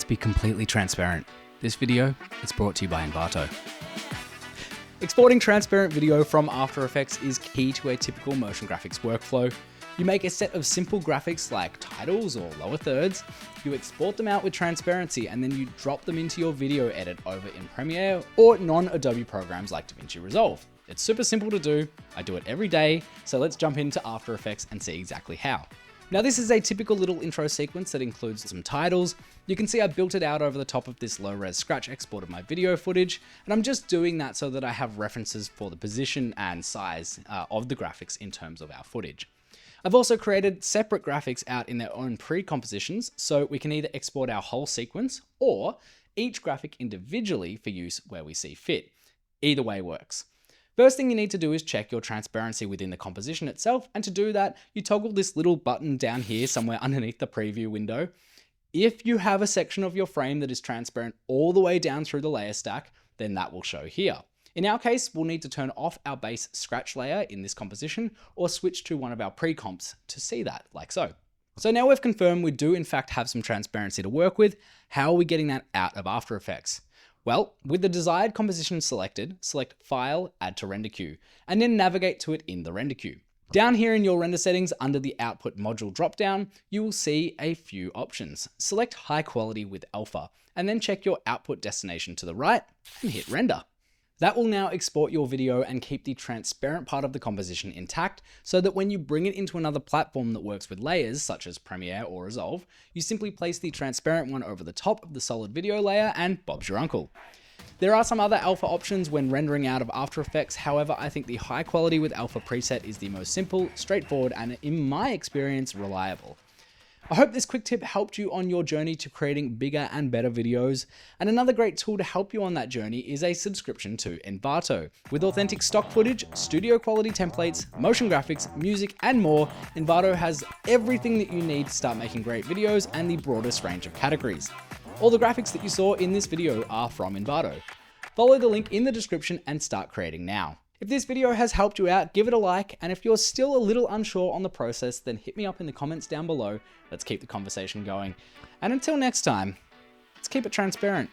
Let's be completely transparent. This video is brought to you by Envato. Exporting transparent video from After Effects is key to a typical motion graphics workflow. You make a set of simple graphics like titles or lower thirds, you export them out with transparency, and then you drop them into your video edit over in Premiere or non-Adobe programs like DaVinci Resolve. It's super simple to do, I do it every day, so let's jump into After Effects and see exactly how. Now this is a typical little intro sequence that includes some titles. You can see I built it out over the top of this low-res scratch export of my video footage, and I'm just doing that so that I have references for the position and size of the graphics in terms of our footage. I've also created separate graphics out in their own pre-compositions, so we can either export our whole sequence or each graphic individually for use where we see fit. Either way works. First thing you need to do is check your transparency within the composition itself, and to do that, you toggle this little button down here somewhere underneath the preview window. If you have a section of your frame that is transparent all the way down through the layer stack, then that will show here. In our case, we'll need to turn off our base scratch layer in this composition or switch to one of our pre-comps to see that, like so. So now we've confirmed we do in fact have some transparency to work with. How are we getting that out of After Effects? Well, with the desired composition selected, select File, Add to Render Queue, and then navigate to it in the render queue. Down here in your render settings under the Output Module dropdown, you will see a few options. Select High Quality with Alpha, and then check your output destination to the right and hit Render. That will now export your video and keep the transparent part of the composition intact so that when you bring it into another platform that works with layers such as Premiere or Resolve, you simply place the transparent one over the top of the solid video layer and Bob's your uncle. There are some other alpha options when rendering out of After Effects, however I think the high quality with alpha preset is the most simple, straightforward, and in my experience, reliable. I hope this quick tip helped you on your journey to creating bigger and better videos. And another great tool to help you on that journey is a subscription to Envato. With authentic stock footage, studio quality templates, motion graphics, music, and more, Envato has everything that you need to start making great videos and the broadest range of categories. All the graphics that you saw in this video are from Envato. Follow the link in the description and start creating now. If this video has helped you out, give it a like, and if you're still a little unsure on the process, then hit me up in the comments down below. Let's keep the conversation going. And until next time, let's keep it transparent.